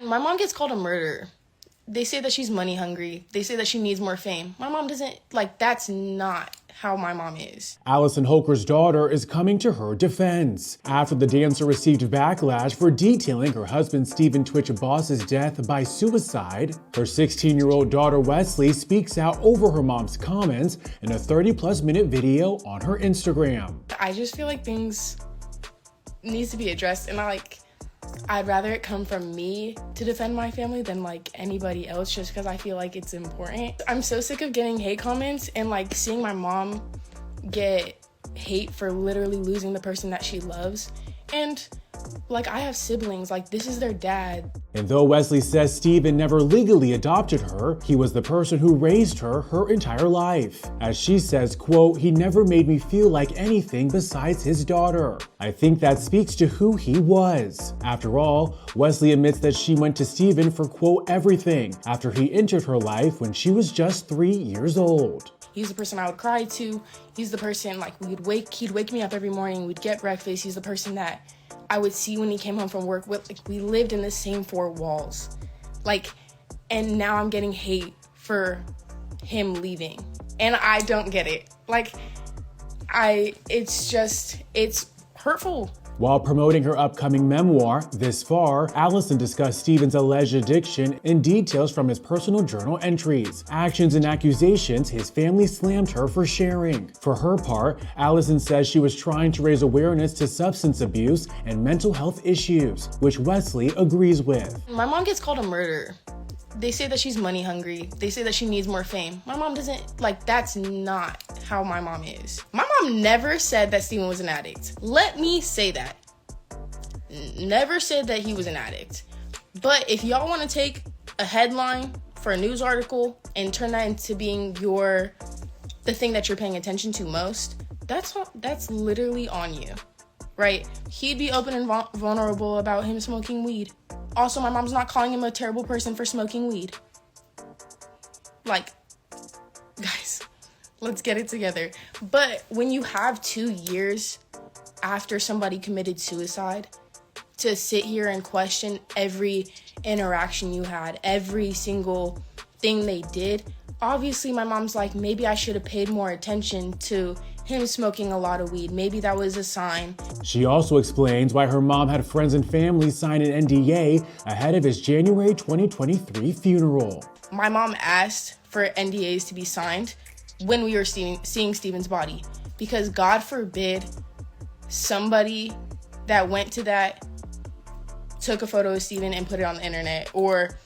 My mom gets called a murderer. They say that she's money hungry. They say that she needs more fame. My mom doesn't, that's not how my mom is. Allison Holker's daughter is coming to her defense after the dancer received backlash for detailing her husband Stephen Twitch Boss's death by suicide. Her 16-year-old daughter Wesley speaks out over her mom's comments in a 30+ minute video on her Instagram. I just feel like things needs to be addressed, and I'd rather it come from me to defend my family than anybody else, just because I feel like it's important. I'm so sick of getting hate comments and seeing my mom get hate for literally losing the person that she loves. And I have siblings, this is their dad. And though Wesley says Stephen never legally adopted her, he was the person who raised her entire life. As she says, quote, "He never made me feel like anything besides his daughter. I think that speaks to who he was." After all, Wesley admits that she went to Stephen for, quote, "everything" after he entered her life when she was just 3 years old. He's the person I would cry to. He's the person, he'd wake me up every morning, we'd get breakfast. He's the person that I would see when he came home from work. We lived in the same four walls. And now I'm getting hate for him leaving. And I don't get it. It's hurtful. While promoting her upcoming memoir, This Far, Allison discussed Stephen's alleged addiction in details from his personal journal entries, actions and accusations his family slammed her for sharing. For her part, Allison says she was trying to raise awareness to substance abuse and mental health issues, which Wesley agrees with. My mom gets called a murderer. They say that she's money hungry. They say that she needs more fame. My mom doesn't, that's not how my mom is. My mom never said that Stephen was an addict. Let me say that. Never said that he was an addict. But if y'all want to take a headline for a news article and turn that into being the thing that you're paying attention to most, that's literally on you, right? He'd be open and vulnerable about him smoking weed. Also, my mom's not calling him a terrible person for smoking weed. Guys, let's get it together. But when you have 2 years after somebody committed suicide, to sit here and question every interaction you had, every single thing they did, obviously my mom's maybe I should have paid more attention to him smoking a lot of weed. Maybe that was a sign. She also explains why her mom had friends and family sign an NDA ahead of his January 2023 funeral. My mom asked for NDAs to be signed when we were seeing Stephen's body, because God forbid somebody that went to that took a photo of Stephen and put it on the internet, or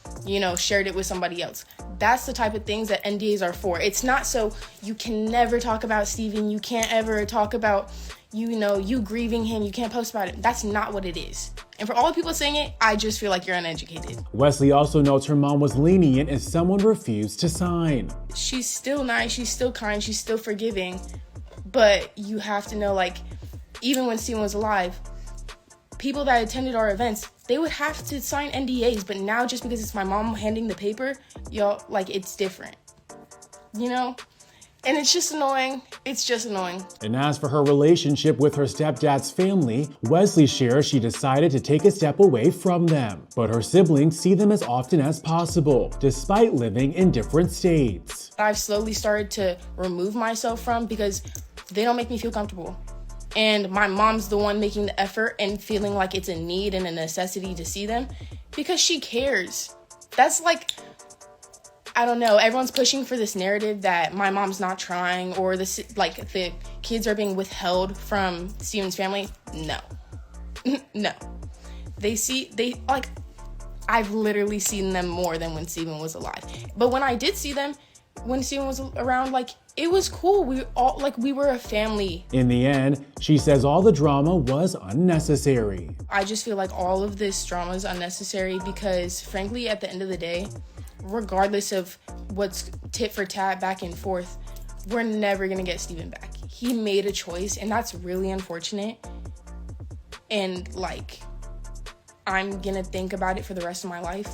shared it with somebody else. That's the type of things that NDAs are for. It's not so you can never talk about Stephen. You can't ever talk about, you grieving him. You can't post about it. That's not what it is. And for all the people saying it, I just feel like you're uneducated. Wesley also notes her mom was lenient if someone refused to sign. She's still nice. She's still kind. She's still forgiving. But you have to know, even when Stephen was alive, people that attended our events, they would have to sign NDAs, but now just because it's my mom handing the paper, y'all, it's different, And it's just annoying. It's just annoying. And as for her relationship with her stepdad's family, Wesley shares she decided to take a step away from them, but her siblings see them as often as possible, despite living in different states. I've slowly started to remove myself from, because they don't make me feel comfortable. And my mom's the one making the effort and feeling like it's a need and a necessity to see them because she cares. That's I don't know. Everyone's pushing for this narrative that my mom's not trying, or the kids are being withheld from Stephen's family. No. No. I've literally seen them more than when Stephen was alive. But when I did see them, when Stephen was around, it was cool. We were a family. In the end, she says all the drama was unnecessary. I just feel like all of this drama is unnecessary because, frankly, at the end of the day, regardless of what's tit for tat back and forth, we're never going to get Stephen back. He made a choice, and that's really unfortunate. And, I'm going to think about it for the rest of my life.